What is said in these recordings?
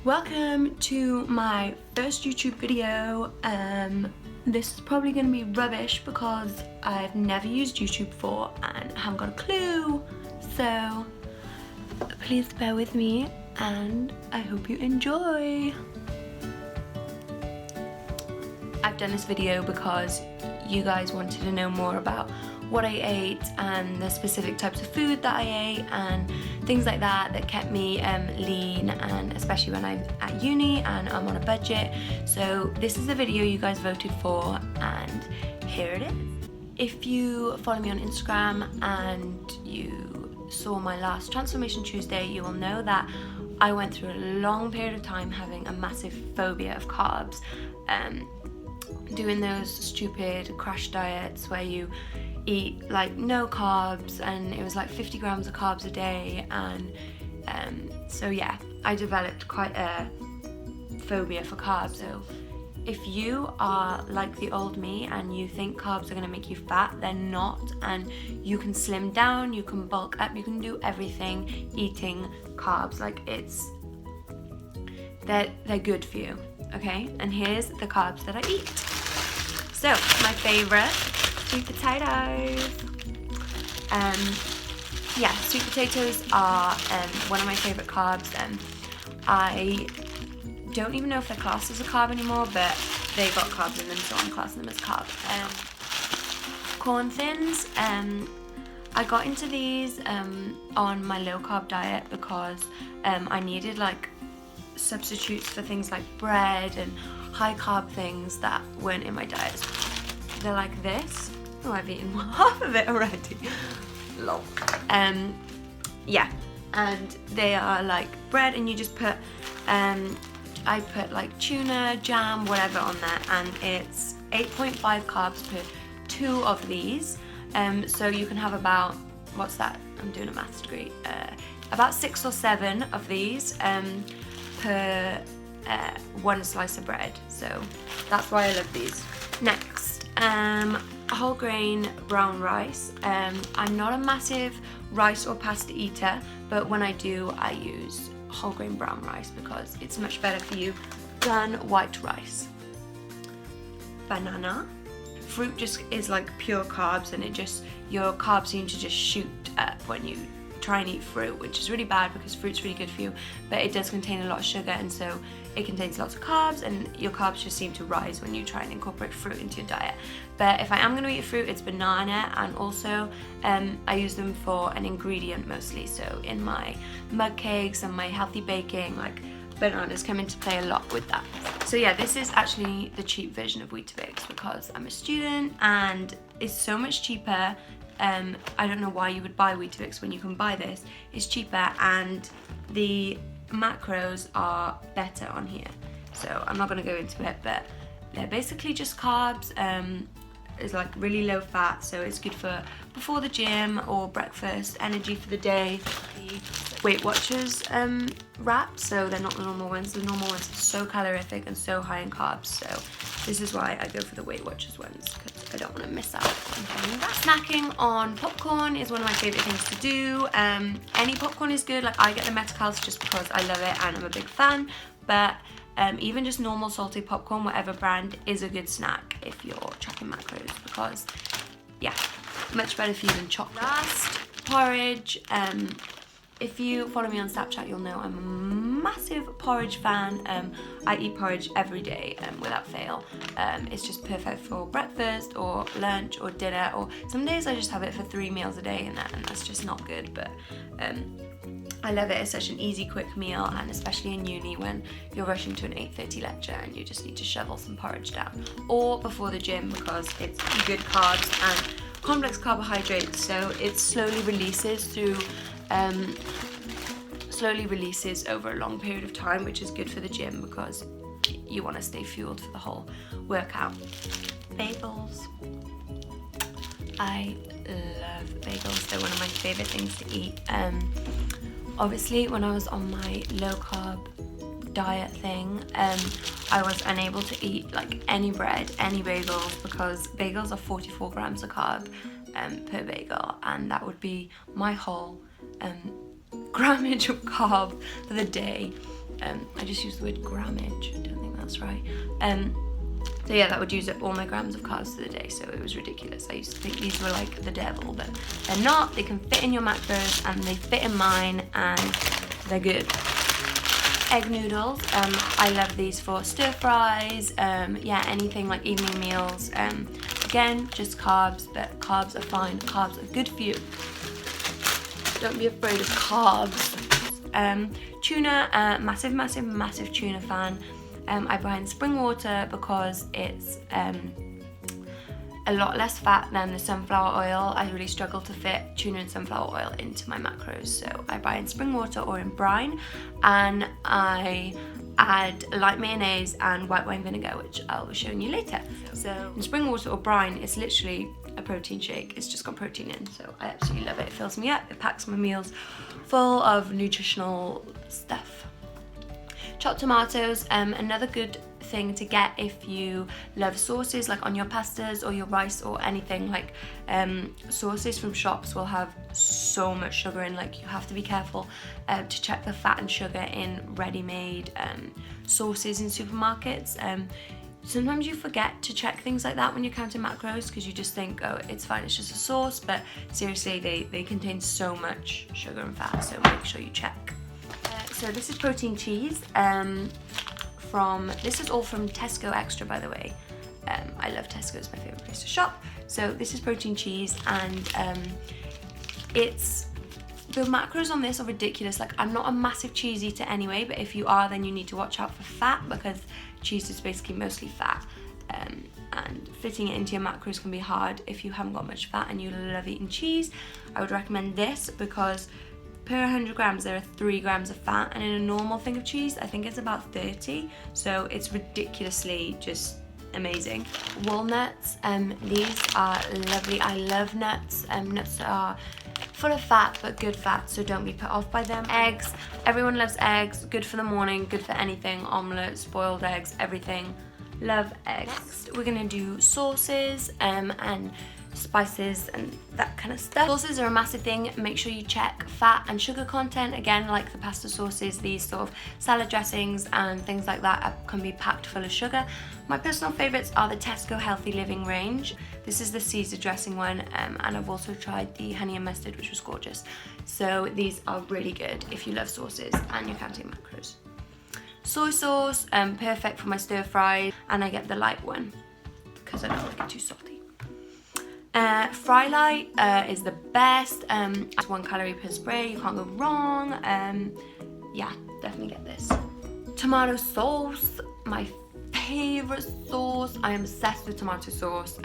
Welcome to my first YouTube video. This is probably going to be rubbish because I've never used YouTube before and I haven't got a clue, so please bear with me and I hope you enjoy. I've done this video because you guys wanted to know more about what I ate and the specific types of food that I ate and things like that kept me lean, and especially when I'm at uni and I'm on a budget. So this is the video you guys voted for and here it is. If you follow me on Instagram and you saw my last Transformation Tuesday, you will know that I went through a long period of time having a massive phobia of carbs, doing those stupid crash diets where you eat like no carbs and it was like 50 grams of carbs a day, and so yeah, I developed quite a phobia for carbs. So if you are like the old me and you think carbs are going to make you fat, they're not, and you can slim down, you can bulk up, you can do everything eating carbs. Like they're good for you, okay? And here's the carbs that I eat. So my favorite, sweet potatoes. Yeah, sweet potatoes are one of my favorite carbs. I don't even know if they're classed as a carb anymore, but they got carbs in them, so I'm classing them as carbs. Corn thins. I got into these on my low carb diet because I needed like substitutes for things like bread and high carb things that weren't in my diet. They're like this. Oh, I've eaten half of it already. Lol. Yeah, and they are like bread, and you just put I put like tuna, jam, whatever on there, and it's 8.5 carbs per 2 of these. So you can have about, what's that? I'm doing a maths degree. About 6 or 7 of these per 1 slice of bread. So that's why I love these. Next, whole grain brown rice. I'm not a massive rice or pasta eater, but when I do, I use whole grain brown rice because it's much better for you than white rice. Banana. Fruit just is like pure carbs, and your carbs seem to just shoot up when you try and eat fruit, which is really bad because fruit's really good for you, but it does contain a lot of sugar, and so it contains lots of carbs, and your carbs just seem to rise when you try and incorporate fruit into your diet. But if I am going to eat fruit, it's banana, and also I use them for an ingredient mostly. So in my mug cakes and my healthy baking, like bananas come into play a lot with that. So yeah, this is actually the cheap version of Weetabix because I'm a student and it's so much cheaper. I don't know why you would buy Weetabix when you can buy this. It's cheaper and the macros are better on here. So I'm not going to go into it, but they're basically just carbs. It's like really low fat, so it's good for before the gym or breakfast, energy for the day. The Weight Watchers wraps, so they're not the normal ones. The normal ones are so calorific and so high in carbs, so this is why I go for the Weight Watchers ones, because I don't want to miss out on that. Snacking on popcorn is one of my favourite things to do. Any popcorn is good. Like I get the Metacals just because I love it and I'm a big fan, but even just normal salty popcorn, whatever brand, is a good snack if you're tracking macros because, yeah, much better for you than chocolate. Last, porridge. If you follow me on Snapchat, you'll know I'm a massive porridge fan. I eat porridge every day without fail. It's just perfect for breakfast or lunch or dinner, or some days I just have it for 3 meals a day, and that's just not good, but I love it. It's such an easy, quick meal, and especially in uni when you're rushing to an 8:30 lecture and you just need to shovel some porridge down, or before the gym because it's good carbs and complex carbohydrates, so it slowly releases over a long period of time, which is good for the gym because you want to stay fueled for the whole workout. Bagels. I love bagels. They're one of my favorite things to eat. Obviously, when I was on my low carb diet thing, I was unable to eat like any bread, any bagels, because bagels are 44 grams of carb per bagel, and that would be my whole grammage of carb for the day. I just used the word grammage, I don't think that's right. So yeah, that would use up all my grams of carbs for the day, so it was ridiculous. I used to think these were like the devil, but they're not. They can fit in your macros, and they fit in mine, and they're good. Egg noodles, I love these for stir fries, yeah, anything like evening meals. Again, just carbs, but carbs are fine. Carbs are good for you. Don't be afraid of carbs. Tuna, massive tuna fan. I buy in spring water because it's a lot less fat than the sunflower oil. I really struggle to fit tuna and sunflower oil into my macros, so I buy in spring water or in brine, and I add light mayonnaise and white wine vinegar, which I'll be showing you later. So in spring water or brine, it's literally a protein shake. It's just got protein in, so I absolutely love it. It fills me up, it packs my meals full of nutritional stuff. Chopped tomatoes, another good thing to get if you love sauces, like on your pastas or your rice or anything. Like sauces from shops will have so much sugar in, like you have to be careful to check the fat and sugar in ready-made sauces in supermarkets. Sometimes you forget to check things like that when you're counting macros, because you just think, oh, it's fine, it's just a sauce, but seriously, they contain so much sugar and fat, so make sure you check. So this is protein cheese. This is all from Tesco Extra, by the way. I love Tesco, it's my favourite place to shop. So this is protein cheese, and the macros on this are ridiculous. Like, I'm not a massive cheese eater anyway, but if you are, then you need to watch out for fat, because cheese is basically mostly fat. And fitting it into your macros can be hard if you haven't got much fat and you love eating cheese. I would recommend this because per 100 grams there are 3 grams of fat, and in a normal thing of cheese I think it's about 30, so it's ridiculously just amazing. Walnuts, these are lovely. I love nuts. Nuts are full of fat, but good fat, so don't be put off by them. Eggs, everyone loves eggs. Good for the morning, good for anything. Omelets, boiled eggs, everything. Love eggs. Next, we're gonna do sauces and spices and that kind of stuff. Sauces are a massive thing. Make sure you check fat and sugar content. Again, like the pasta sauces, these sort of salad dressings and things like that can be packed full of sugar. My personal favourites are the Tesco Healthy Living range. This is the Caesar dressing one, and I've also tried the honey and mustard, which was gorgeous. So these are really good if you love sauces and you're counting macros. Soy sauce, perfect for my stir fries, and I get the light one because I don't like it too salty. Fry light is the best. It's 1 calorie per spray, you can't go wrong. Yeah, definitely get this. Tomato sauce, my favorite sauce. I am obsessed with tomato sauce.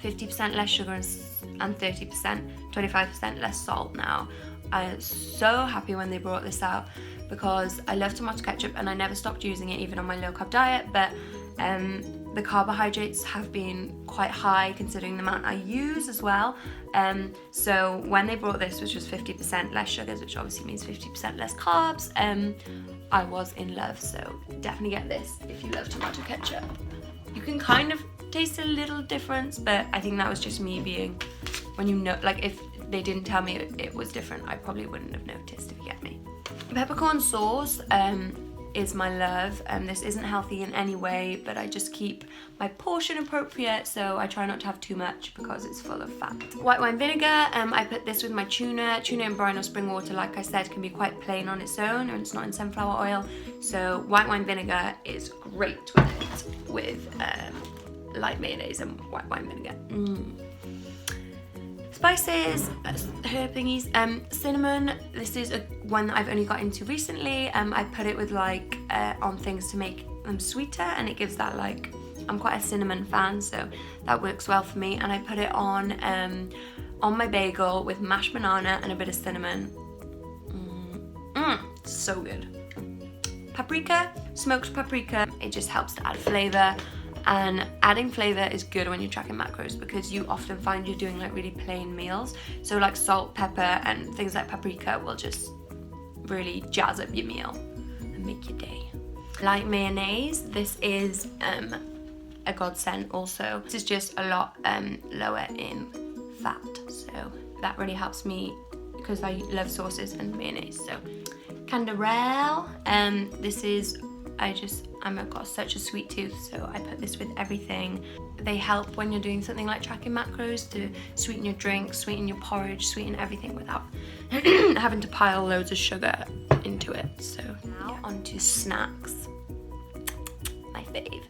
50% less sugar and 25% less salt now. I am so happy when they brought this out because I love tomato ketchup and I never stopped using it even on my low carb diet, but the carbohydrates have been quite high considering the amount I use as well. So when they brought this, which was 50% less sugars, which obviously means 50% less carbs, I was in love. So definitely get this if you love tomato ketchup. You can kind of taste a little difference, but I think that was just me being, when you know, like if they didn't tell me it was different, I probably wouldn't have noticed, if you get me. Peppercorn sauce is my love. This isn't healthy in any way, but I just keep my portion appropriate, so I try not to have too much because it's full of fat. White wine vinegar, I put this with my tuna. Tuna in brine or spring water, like I said, can be quite plain on its own and it's not in sunflower oil, so white wine vinegar is great with it, with light mayonnaise and white wine vinegar. Spices, herb thingies, cinnamon. This is one that I've only got into recently. I put it with like on things to make them sweeter, and it gives that like, I'm quite a cinnamon fan, so that works well for me. And I put it on my bagel with mashed banana and a bit of cinnamon. So good. Paprika, smoked paprika. It just helps to add flavour. And adding flavour is good when you're tracking macros because you often find you're doing like really plain meals. So like salt, pepper and things like paprika will just really jazz up your meal and make your day. Light mayonnaise, this is a godsend also. This is just a lot lower in fat, so that really helps me because I love sauces and mayonnaise. So Canderel. This is, I've got such a sweet tooth, so I put this with everything. They help when you're doing something like tracking macros to sweeten your drink, sweeten your porridge, sweeten everything without having to pile loads of sugar into it. So now onto snacks. My fave.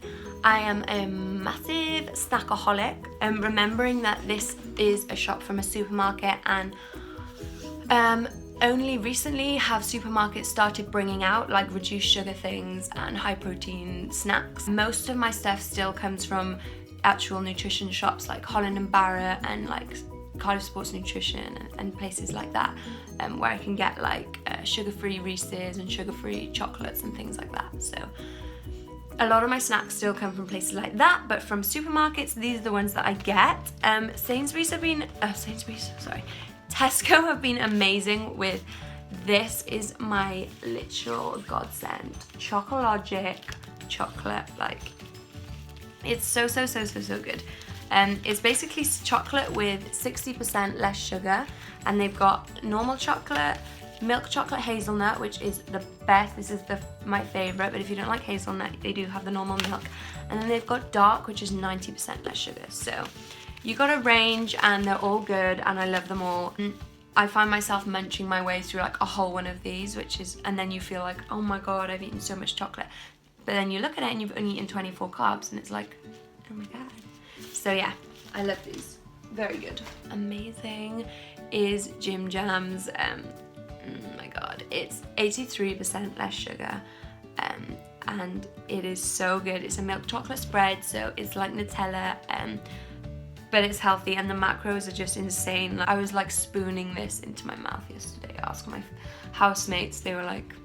I am a massive snackaholic, and remembering that this is a shop from a supermarket, and only recently have supermarkets started bringing out like reduced sugar things and high protein snacks. Most of my stuff still comes from actual nutrition shops like Holland and Barrett and like Cardiff Sports Nutrition and places like that, where I can get like sugar-free Reese's and sugar-free chocolates and things like that. So a lot of my snacks still come from places like that, but from supermarkets, these are the ones that I get. Tesco have been amazing with this. Is my literal godsend. Chocologic chocolate, like it's so good. It's basically chocolate with 60% less sugar, and they've got normal chocolate, milk chocolate hazelnut, which is the best. This is my favorite, but if you don't like hazelnut, they do have the normal milk. And then they've got dark, which is 90% less sugar. So you got a range, and they're all good, and I love them all. I find myself munching my way through like a whole one of these, and then you feel like, oh my god, I've eaten so much chocolate. But then you look at it and you've only eaten 24 carbs, and it's like, oh my god. So yeah, I love these. Very good. Amazing is Jim Jam's. Oh my god, it's 83% less sugar, and it is so good. It's a milk chocolate spread, so it's like Nutella, but it's healthy, and the macros are just insane. I was like spooning this into my mouth yesterday. Asking my housemates, they were like.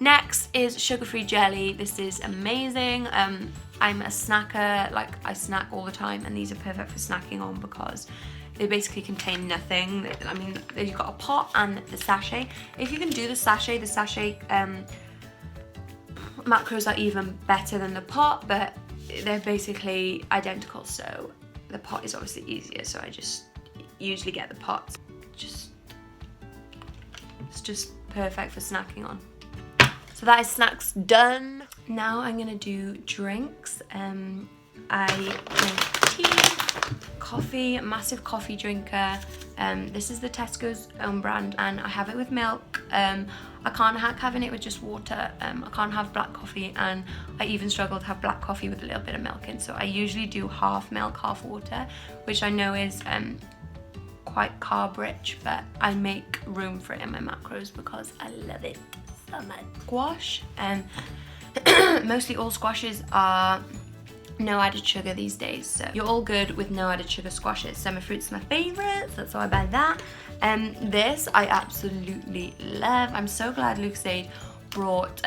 Next is sugar-free jelly. This is amazing. I'm a snacker, like I snack all the time, and these are perfect for snacking on because they basically contain nothing. I mean, you've got a pot and the sachet. If you can do the sachet macros are even better than the pot, but they're basically identical. So the pot is obviously easier, so I just usually get the pot. It's just perfect for snacking on. So that is snacks done. Now I'm gonna do drinks. I drink tea, coffee, massive coffee drinker. This is the Tesco's own brand, and I have it with milk. I can't hack having it with just water. I can't have black coffee, and I even struggle to have black coffee with a little bit of milk in. So I usually do half milk, half water, which I know is quite carb rich, but I make room for it in my macros because I love it so much. Squash, mostly all squashes are no added sugar these days, so you're all good with no added sugar squashes. Summer fruit's my favourite, so that's why I buy that. This I absolutely love. I'm so glad Lucozade brought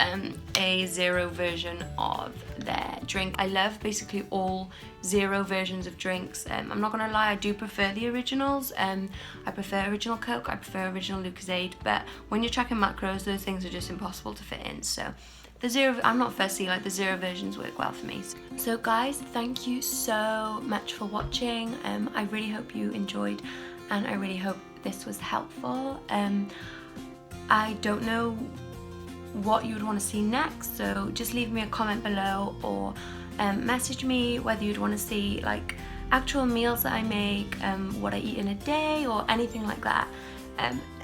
a zero version of their drink. I love basically all zero versions of drinks. I'm not gonna lie, I do prefer the originals. I prefer original Coke, I prefer original Lucozade, but when you're tracking macros, those things are just impossible to fit in. So I'm not fussy, like the zero versions work well for me. So guys, thank you so much for watching. I really hope you enjoyed, and I really hope this was helpful. I don't know what you would want to see next, so just leave me a comment below, or message me whether you'd want to see like actual meals that I make, what I eat in a day, or anything like that.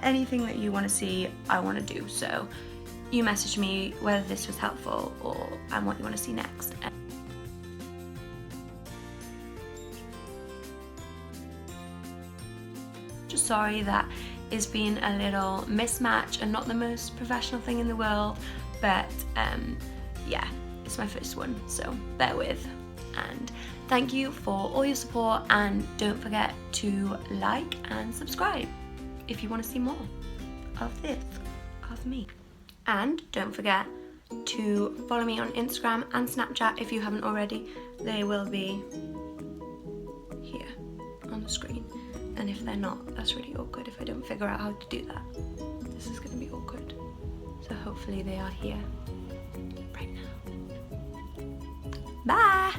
Anything that you want to see, I want to do. So you message me whether this was helpful and what you want to see next. Just sorry that it's been a little mismatch and not the most professional thing in the world, but yeah, it's my first one, so bear with. And thank you for all your support, and don't forget to like and subscribe if you want to see more of this, of me. And don't forget to follow me on Instagram and Snapchat if you haven't already. They will be here on the screen. And if they're not, that's really awkward if I don't figure out how to do that. This is going to be awkward. So hopefully they are here right now. Bye!